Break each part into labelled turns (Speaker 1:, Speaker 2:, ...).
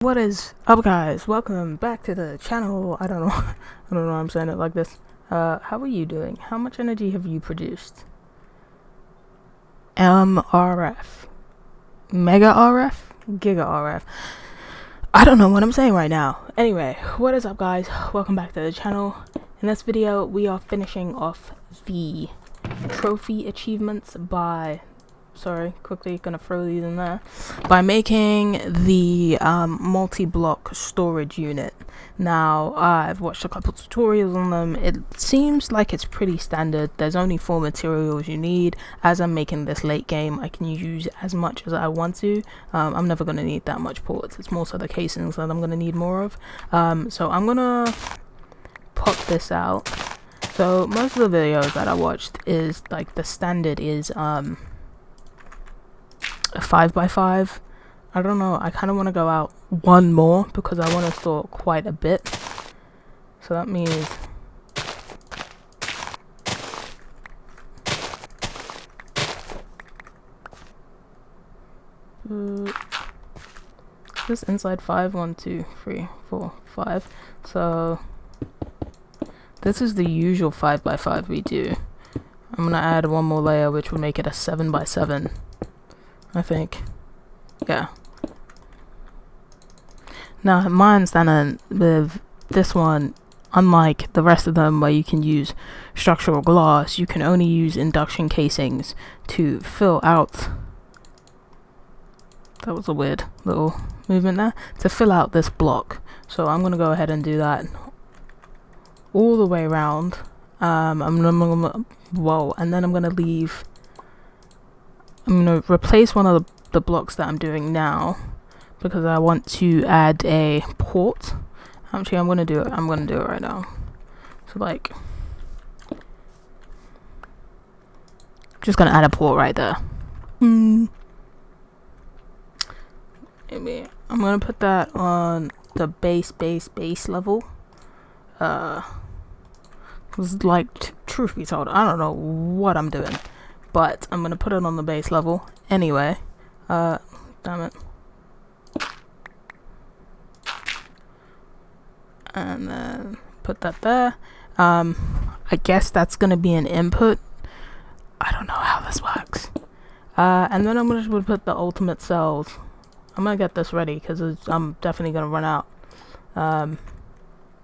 Speaker 1: What is up, guys? Welcome back to the channel. I don't know why I'm saying it like this. How are you doing? How much energy have you produced? MRF, Mega RF, Giga RF. I don't know what I'm saying right now. Anyway, what is up, guys? Welcome back to the channel. In this video, we are finishing off the trophy achievements by quickly gonna throw these in there, by making the multi-block storage unit. Now, I've watched a couple tutorials on them. It seems like it's pretty standard. There's only 4 materials you need. As I'm making this late game, I can use as much as I want to. I'm never gonna need that much ports. It's more so the casings that I'm gonna need more of. So I'm gonna pop this out. So most of the videos that I watched is like the standard is a 5x5. I don't know, I kind of want to go out one more because I want to store quite a bit. So that means this inside 5, 1, 2, 3, 4, 5. So this is the usual 5x5 we do. I'm gonna add one more layer, which would make it a 7x7. I think. Yeah. Now, my understanding with this one, unlike the rest of them where you can use structural glass, you can only use induction casings to fill out. That was a weird little movement there. To fill out this block. So I'm going to go ahead and do that all the way around. And then I'm going to leave. I'm going to replace one of the blocks that I'm doing now because I want to add a port. Actually, I'm going to do it right now. So like, just going to add a port right there. Maybe I'm going to put that on the base level. Because like, truth be told, I don't know what I'm doing. But I'm going to put it on the base level anyway. Damn it. And then put that there. I guess that's going to be an input. I don't know how this works. And then I'm going to put the ultimate cells. I'm going to get this ready because I'm definitely going to run out. Damn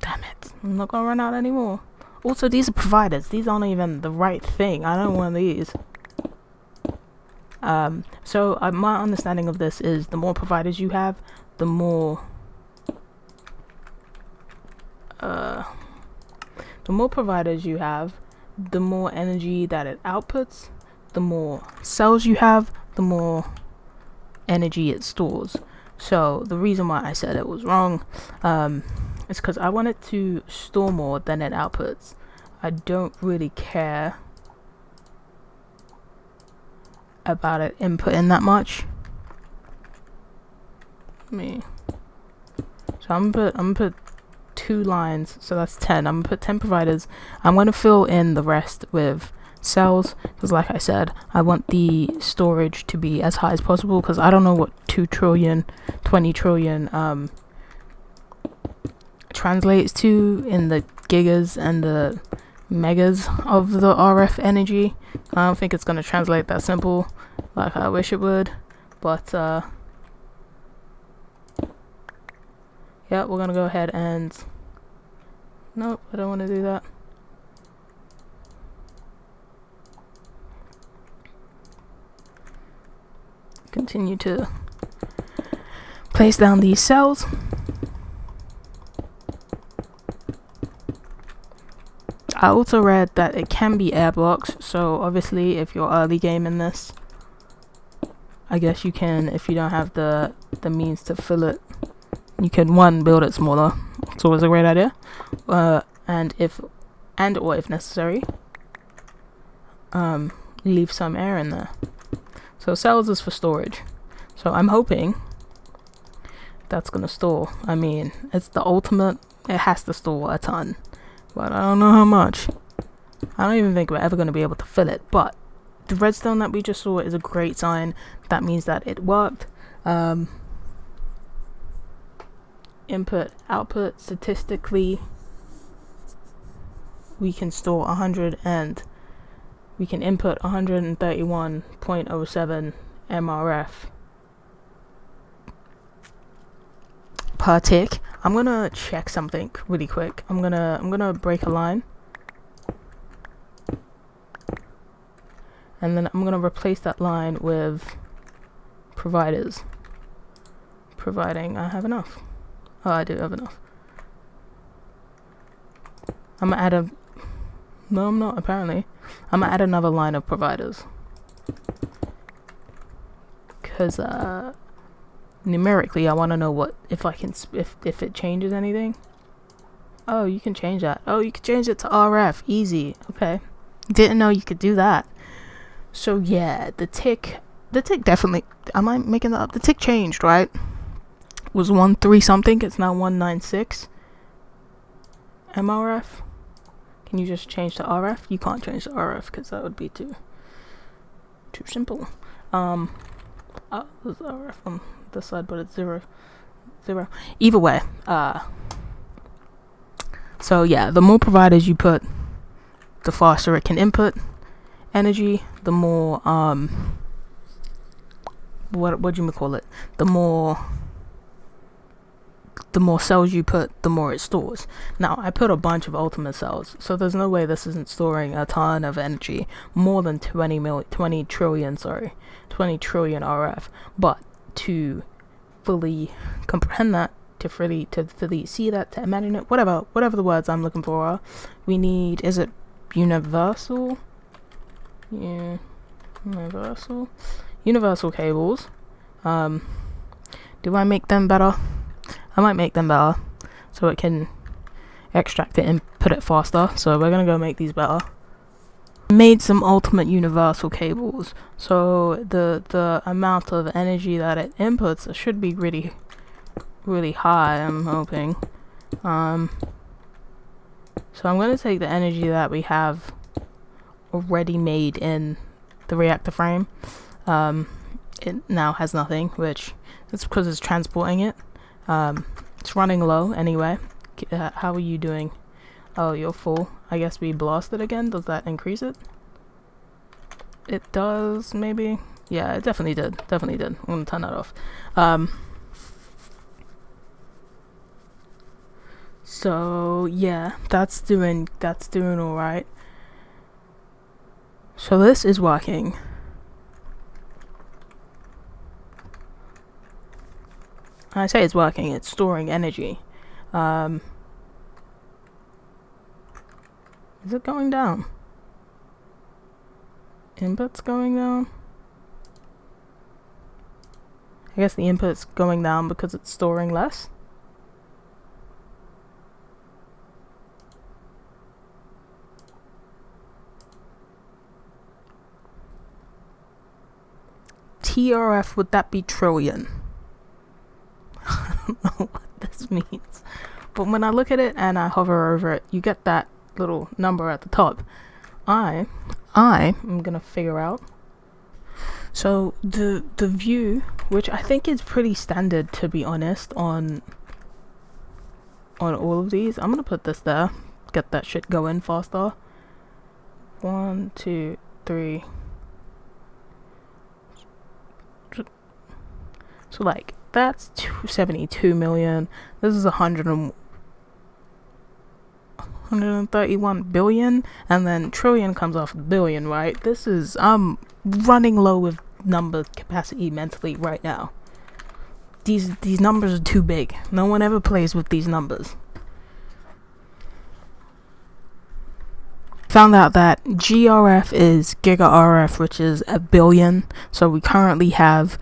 Speaker 1: it. I'm not going to run out anymore. Also, these are providers. These aren't even the right thing. I don't want these. So my understanding of this is the more providers you have, the more providers you have, the more energy that it outputs. The more cells you have, the more energy it stores. So the reason why I said it was wrong is because I want it to store more than it outputs. I don't really care about it inputting that much. So I'm gonna put 2 lines, so that's 10. I'm gonna put 10 providers. I'm gonna fill in the rest with cells because, like I said, I want the storage to be as high as possible because I don't know what 2 trillion, 20 trillion translates to in the gigas and the megas of the RF energy. I don't think it's going to translate that simple like I wish it would, but yeah, we're going to go ahead and nope, I don't want to do that. Continue to place down these cells. I also read that it can be air blocks, so obviously if you're early game in this, I guess you can, if you don't have the means to fill it, you can build it smaller. It's always a great idea. And if necessary, leave some air in there. So cells is for storage. So I'm hoping that's gonna store. I mean, it's the ultimate. It has to store a ton. But I don't know how much. I don't even think we're ever going to be able to fill it. But the redstone that we just saw is a great sign. That means that it worked. input output. Statistically, we can store 100 and we can input 131.07 MRF per tick. I'm gonna check something really quick. I'm gonna break a line, and then I'm gonna replace that line with providers, providing I have enough. Oh, I do have enough. I'm gonna add a no, I'm not, apparently. I'm gonna add another line of providers, because numerically I want to know what if I can if it changes anything. Oh, you can change that. Oh, you can change it to RF. Easy. Okay, didn't know you could do that. So yeah, the tick definitely, am I making that up? The tick changed, right? It was 13 something, it's now 196 MRF. Can you just change to RF? You can't change to RF because that would be too simple. Oh, there's RF on this side, but it's 0. Either way, so yeah, the more providers you put, the faster it can input energy. The more what do you call it? The more cells you put, the more it stores. Now, I put a bunch of ultimate cells, so there's no way this isn't storing a ton of energy, more than 20 trillion RF. But to fully comprehend that, to fully see that, to imagine it, whatever the words I'm looking for are, we need, is it universal? Yeah, universal cables. Do I make them better? I might make them better so it can extract it and put it faster. So we're gonna go make these better. Made some ultimate universal cables, so the amount of energy that it inputs should be really high, I'm hoping. So I'm gonna take the energy that we have already made in the reactor frame. It now has nothing, which it's because it's transporting it. It's running low anyway. How are you doing? Oh, you're full. I guess we blasted again. Does that increase it? It does, maybe. Yeah, it definitely did. I'm gonna turn that off. So yeah, that's doing all right. So this is working. I say it's working, it's storing energy. Is it going down? Input's going down? I guess the input's going down because it's storing less. TRF, would that be trillion? I don't know what this means, but when I look at it and I hover over it, you get that little number at the top. I'm gonna figure out. So the view, which I think is pretty standard, to be honest, on all of these. I'm gonna put this there, get that shit going faster. 1, 2, 3. So like that's 272 million. This is 131 billion, and then trillion comes off billion, right? This is running low with number capacity mentally right now. These numbers are too big. No one ever plays with these numbers. Found out that GRF is giga RF, which is a billion. So we currently have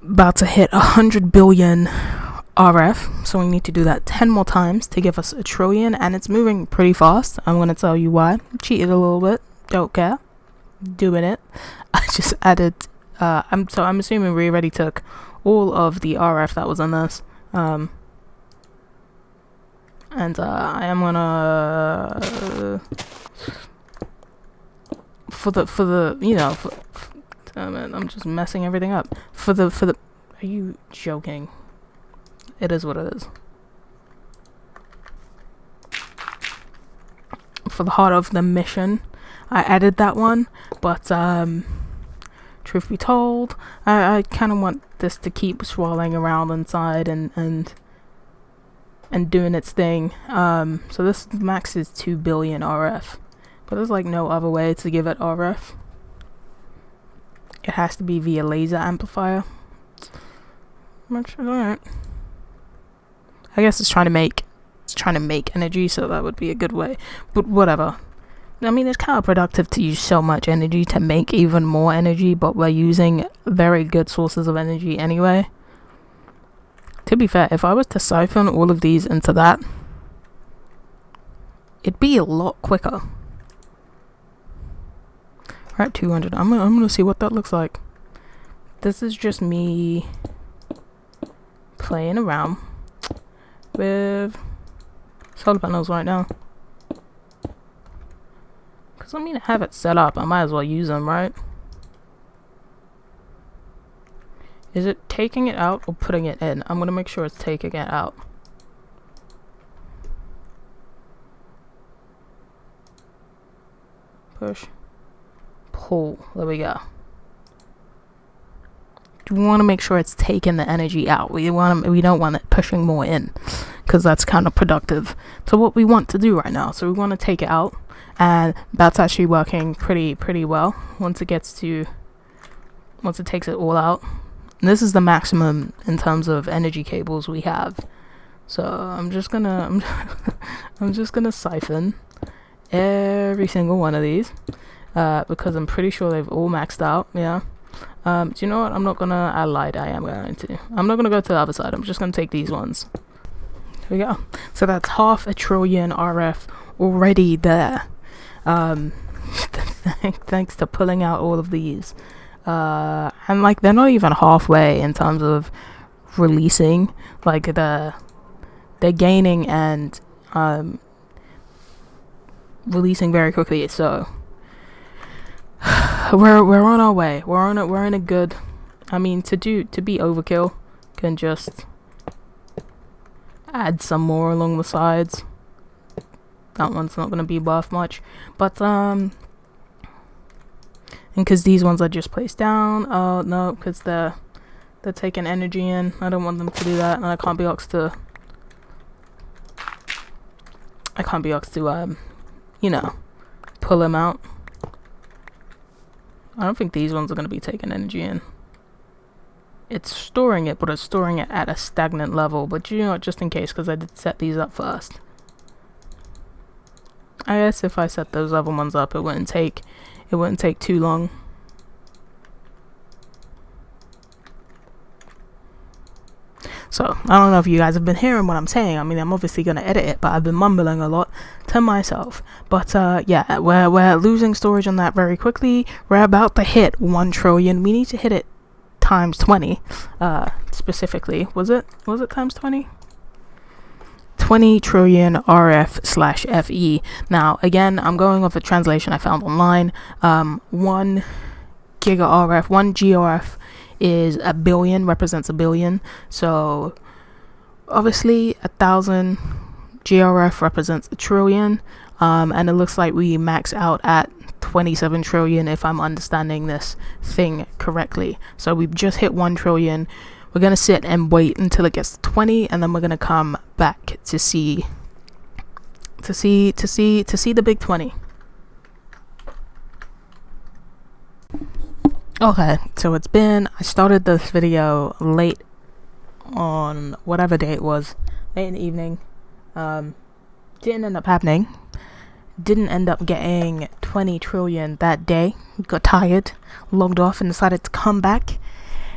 Speaker 1: about to hit 100 billion RF, so we need to do that 10 more times to give us a trillion, and it's moving pretty fast. I'm gonna tell you why. Cheated a little bit, don't care, doing it. I just added I'm assuming we already took all of the RF that was on this, and I am gonna for the you know, damn it, I'm just messing everything up. For the are you joking? it is what it is. For the heart of the mission, I added that one, but truth be told, I kind of want this to keep swirling around inside and doing its thing. So this max is 2 billion RF, but there's like no other way to give it RF. It has to be via laser amplifier. Which is alright. I guess it's trying to make energy, so that would be a good way. But whatever. I mean, it's counterproductive to use so much energy to make even more energy, but we're using very good sources of energy anyway. To be fair, if I was to siphon all of these into that, it'd be a lot quicker. We're at 200. I'm gonna see what that looks like. This is just me playing around with solar panels right now. Because I mean, I have it set up, I might as well use them, right? Is it taking it out or putting it in? I'm gonna make sure it's taking it out. Push. Pull. There we go. We want to make sure it's taking the energy out. We don't want it pushing more in, because that's counterproductive to what we want to do right now. So we want to take it out, and that's actually working pretty well once it takes it all out. And this is the maximum in terms of energy cables we have. So I'm just gonna siphon every single one of these, because I'm pretty sure they've all maxed out. Yeah. Do you know what? I lied. I am going to. I'm not gonna go to the other side. I'm just gonna take these ones. Here we go. So that's 500 billion RF already there. Thanks to pulling out all of these. And like, they're not even halfway in terms of releasing. Like, they're gaining and releasing very quickly. So we're on our way. We're in a good. I mean, to be overkill, can just add some more along the sides. That one's not gonna be worth much, but and because these ones are just placed down. Oh no, because they're taking energy in. I don't want them to do that, and I can't be asked to you know, pull them out. I don't think these ones are going to be taking energy in. It's storing it, but it's storing it at a stagnant level. But you know what, just in case, because I did set these up first. I guess if I set those other ones up, it wouldn't take too long. So I don't know if you guys have been hearing what I'm saying. I mean, I'm obviously gonna edit it, but I've been mumbling a lot to myself. But yeah, we're losing storage on that very quickly. We're about to hit 1 trillion. We need to hit it times 20. Specifically, was it times 20? 20 trillion RF/FE. Now again, I'm going off a translation I found online. 1 giga RF, 1 GRF is a billion, represents a billion. So obviously 1,000 GRF represents a trillion, and it looks like we max out at 27 trillion if I'm understanding this thing correctly. So we've just hit 1 trillion. We're gonna sit and wait until it gets to 20, and then we're gonna come back to see the big 20. Okay, so I started this video late on whatever day it was, late in the evening. Didn't end up happening. Didn't end up getting 20 trillion that day. Got tired, logged off, and decided to come back.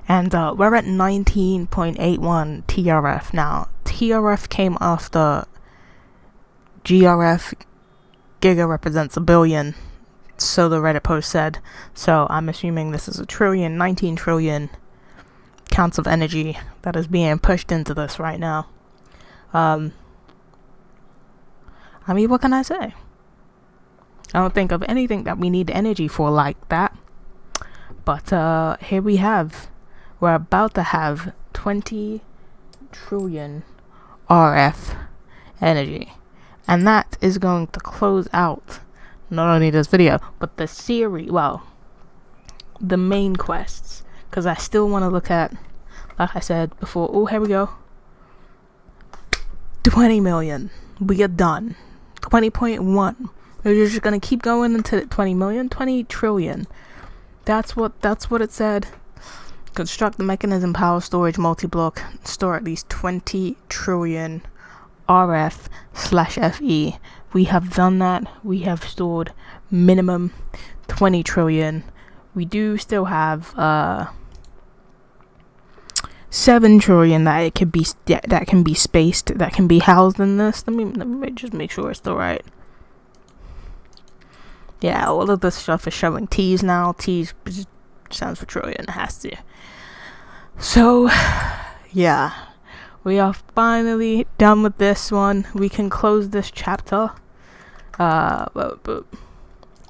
Speaker 1: And we're at 19.81 TRF now. TRF came after GRF. Giga represents a billion. So the Reddit post said. So I'm assuming this is a trillion, 19 trillion counts of energy that is being pushed into this right now. I mean, what can I say? I don't think of anything that we need energy for like that. But here we're about to have 20 trillion RF energy. And that is going to close out not only this video, but the series, well, the main quests. Because I still want to look at, like I said before, oh, here we go. 20 million. We are done. 20.1. We're just going to keep going into 20 million, 20 trillion. That's what it said. Construct the Mekanism power storage multi-block. Store at least 20 trillion RF/FE. We have done that. We have stored minimum 20 trillion. We do still have 7 trillion that it could be that can be spaced, that can be housed in this. Let me just make sure it's still right. Yeah, all of this stuff is showing T's now. T's stands for trillion. It has to. So, yeah, we are finally done with this one. We can close this chapter. But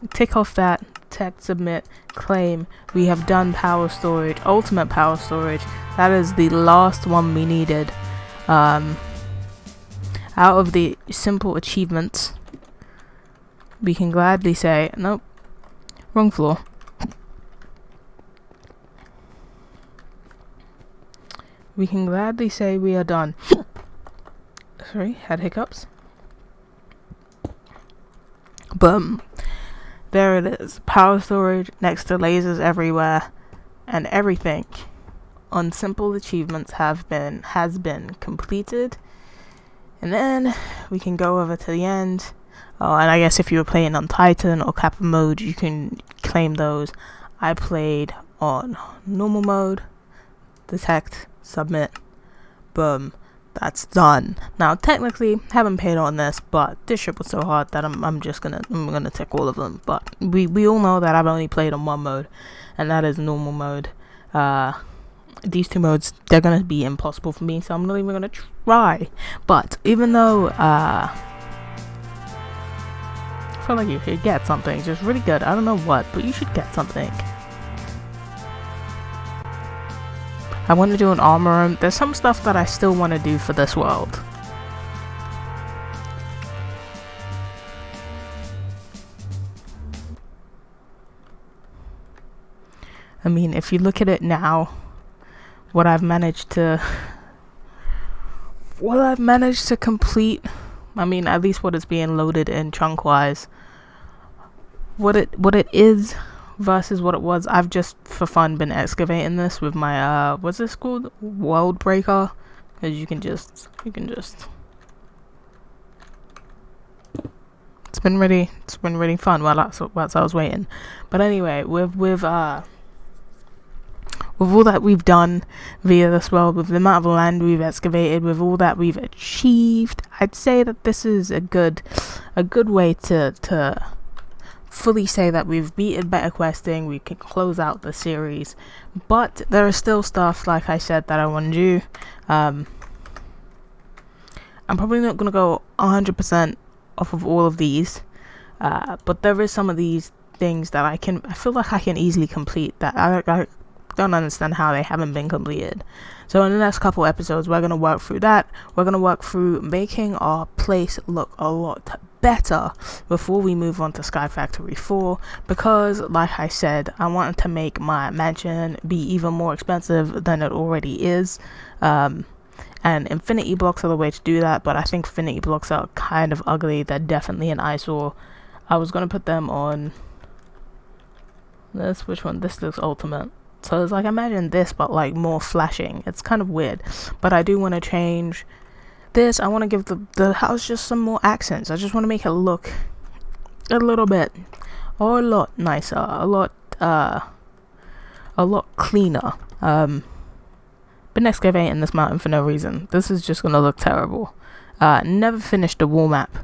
Speaker 1: tick off that. Text, submit, claim. We have done power storage, ultimate power storage. That is the last one we needed. Out of the simple achievements, we can gladly say, nope, wrong floor. We can gladly say we are done. Sorry, had hiccups. Boom. There it is. Power storage next to lasers everywhere, and everything on simple achievements has been completed. And then we can go over to the end. Oh, and I guess if you were playing on Titan or Kappa mode, you can claim those. I played on normal mode. Detect, submit, boom. That's done. Now, technically, haven't paid on this, but this ship was so hard that I'm gonna tick all of them. But we all know that I've only played on one mode, and that is normal mode. These two modes, they're gonna be impossible for me, so I'm not even gonna try. But even though I feel like you should get something, it's just really good. I don't know what, but you should get something. I want to do an armor room. There's some stuff that I still want to do for this world. I mean, if you look at it now, what I've managed to complete, I mean, at least what is being loaded in chunk wise, what it is versus what it was. I've just for fun been excavating this with my what's this called, world breaker, because you can just it's been really fun while I was waiting. But anyway, with all that we've done via this world, with the amount of land we've excavated, with all that we've achieved, I'd say that this is a good way to fully say that we've beaten beta questing. We can close out the series, but there is still stuff, like I said, that I want to do. I'm probably not going to go 100% off of all of these, but there is some of these things that I feel like I can easily complete, that I don't understand how they haven't been completed. So in the next couple episodes, we're going to work through that. We're going to work through making our place look a lot better before we move on to Sky Factory 4, because like I said, I wanted to make my mansion be even more expensive than it already is, and infinity blocks are the way to do that, but I think infinity blocks are kind of ugly. They're definitely an eyesore. I was going to put them on this, which one? This looks ultimate. So it's like, imagine this but like more flashing. It's kind of weird, but I do want to change this. I want to give the house just some more accents. I just want to make it look a little bit, or a lot nicer, a lot cleaner. Been excavating this mountain for no reason. This is just gonna look terrible. Never finished the wall map.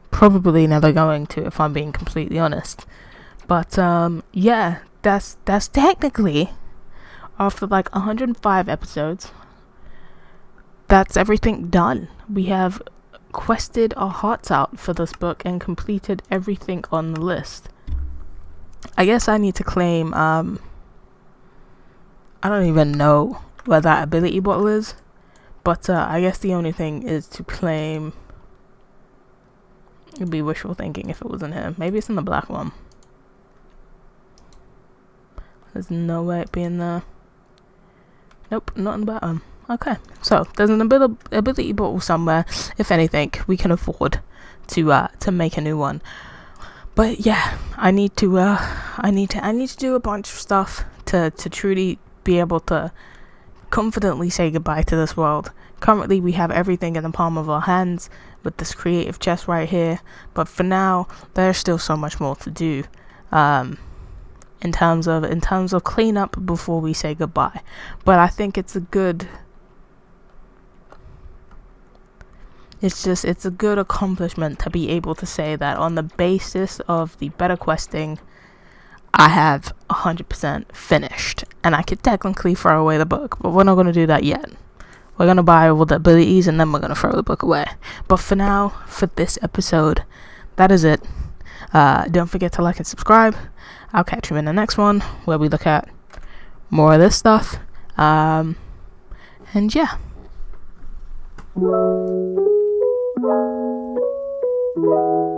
Speaker 1: Probably never going to, if I'm being completely honest. But yeah, that's technically, after like 105 episodes, that's everything done. We have quested our hearts out for this book and completed everything on the list. I guess I need to claim, I don't even know where that ability bottle is, But I guess the only thing is to claim. It'd be wishful thinking if it wasn't him. Maybe it's in the black one. There's no way it being there. Nope, not in the bottom. Okay, so there's an ability bottle somewhere. If anything, we can afford to make a new one. But yeah, I need to do a bunch of stuff to truly be able to confidently say goodbye to this world. Currently, we have everything in the palm of our hands with this creative chest right here. But for now, there's still so much more to do. In terms of cleanup before we say goodbye. But I think it's a good accomplishment to be able to say that on the basis of the better questing, I have 100% finished. And I could technically throw away the book, but we're not going to do that yet. We're going to buy all the abilities and then we're going to throw the book away. But for now, for this episode, that is it. Don't forget to like and subscribe. I'll catch you in the next one where we look at more of this stuff. And yeah.